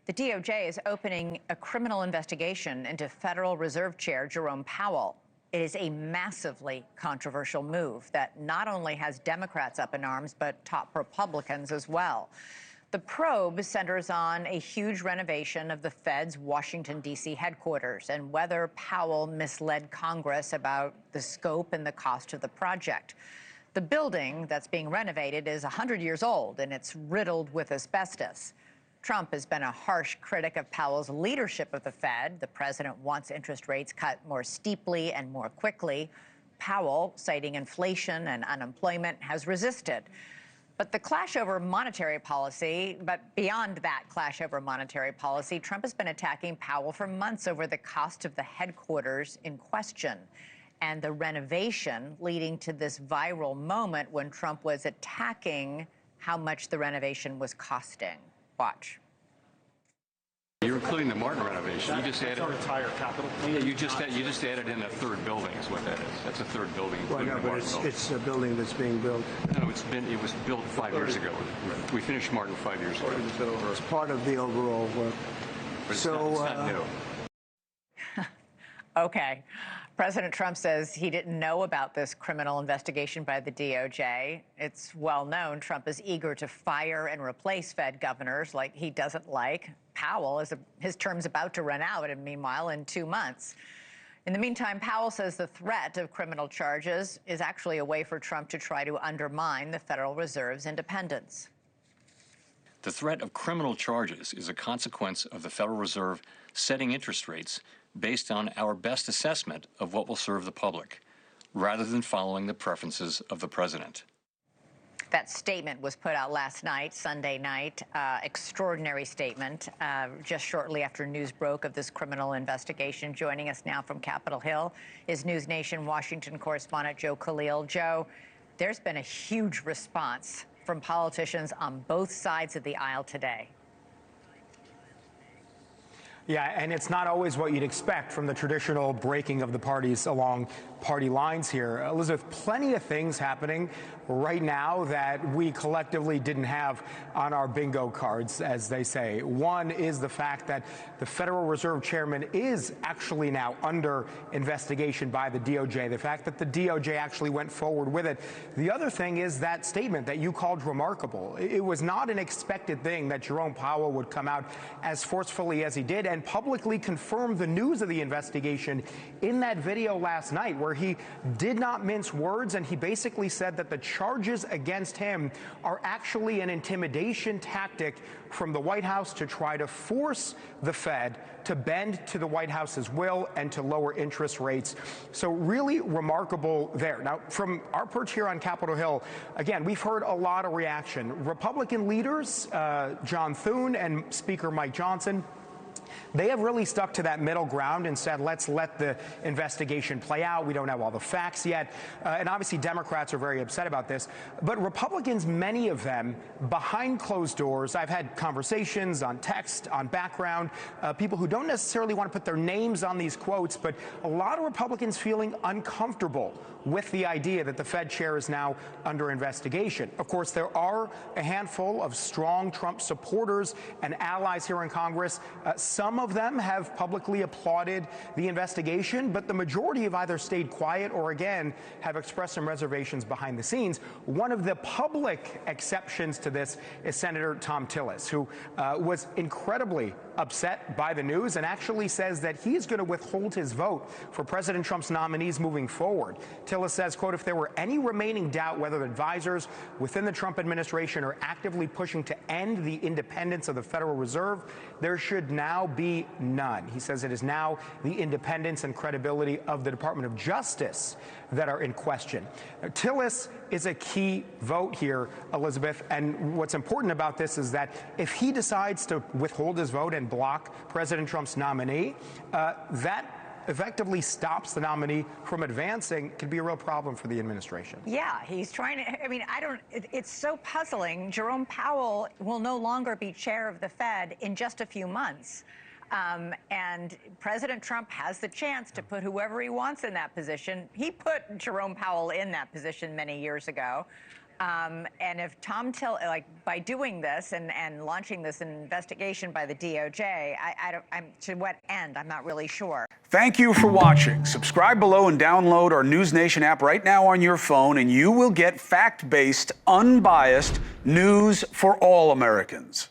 The DOJ is opening a criminal investigation into Federal Reserve Chair Jerome Powell. It is a massively controversial move that not only has Democrats up in arms, but top Republicans as well. The probe centers on a huge renovation of the Fed's Washington, D.C. headquarters and whether Powell misled Congress about the scope and the cost of the project. The building that's being renovated is 100 years old, and it's riddled with asbestos. Trump has been a harsh critic of Powell's leadership of the Fed. The president wants interest rates cut more steeply and more quickly. Powell, citing inflation and unemployment, has resisted. But beyond that clash over monetary policy, Trump has been attacking Powell for months over the cost of the headquarters in question and the renovation leading to this viral moment when Trump was attacking how much the renovation was costing. Watch. You're including the Martin renovation. You just added our entire capital. Yeah, you just added in a third building is what that is. That's a third building. Well, no, but it's a building that's being built. No, it was built 5 years ago. Right. We finished Martin 5 years ago. It's part of the overall work. But it's not new. Okay. President Trump says he didn't know about this criminal investigation by the DOJ. It's well known Trump is eager to fire and replace Fed governors like he doesn't like. Powell, his term's about to run out, and meanwhile, in 2 months. In the meantime, Powell says the threat of criminal charges is actually a way for Trump to try to undermine the Federal Reserve's independence. The threat of criminal charges is a consequence of the Federal Reserve setting interest rates based on our best assessment of what will serve the public, rather than following the preferences of the president. That statement was put out last night, Sunday night, extraordinary statement, just shortly after news broke of this criminal investigation. Joining us now from Capitol Hill is NewsNation Washington correspondent Joe Khalil. Joe, there's been a huge response from politicians on both sides of the aisle today. Yeah, and it's not always what you'd expect from the traditional breaking of the parties along party lines here. Elizabeth, plenty of things happening right now that we collectively didn't have on our bingo cards, as they say. One is the fact that the Federal Reserve Chairman is actually now under investigation by the DOJ, the fact that the DOJ actually went forward with it. The other thing is that statement that you called remarkable. It was not an expected thing that Jerome Powell would come out as forcefully as he did and publicly confirm the news of the investigation in that video last night, where he did not mince words, and he basically said that the charges against him are actually an intimidation tactic from the White House to try to force the Fed to bend to the White House's will and to lower interest rates. So really remarkable there. Now, from our perch here on Capitol Hill, again, we've heard a lot of reaction. Republican leaders, John Thune and Speaker Mike Johnson, they have really stuck to that middle ground and said, let's let the investigation play out. We don't have all the facts yet. And obviously, Democrats are very upset about this. But Republicans, many of them, behind closed doors, I've had conversations on text, on background, people who don't necessarily want to put their names on these quotes, but a lot of Republicans feeling uncomfortable with the idea that the Fed chair is now under investigation. Of course, there are a handful of strong Trump supporters and allies here in Congress. Some of them have publicly applauded the investigation, but the majority have either stayed quiet or, again, have expressed some reservations behind the scenes. One of the public exceptions to this is Senator Tom Tillis, who was incredibly upset by the news and actually says that he's going to withhold his vote for President Trump's nominees moving forward. Tillis says, quote, if there were any remaining doubt whether advisors within the Trump administration are actively pushing to end the independence of the Federal Reserve, there should now be none. He says it is now the independence and credibility of the Department of Justice that are in question. Tillis is a key vote here, Elizabeth, and what's important about this is that if he decides to withhold his vote and block President Trump's nominee, that effectively stops the nominee from advancing. Could be a real problem for the administration. Yeah, he's trying to, it's so puzzling. Jerome Powell will no longer be chair of the Fed in just a few months. And President Trump has the chance to put whoever he wants in that position. He put Jerome Powell in that position many years ago. And if Tom Tillis, like by doing this and launching this investigation by the DOJ, I'm to what end? I'm not really sure. Thank you for watching. Subscribe below and download our NewsNation app right now on your phone, and you will get fact-based, unbiased news for all Americans.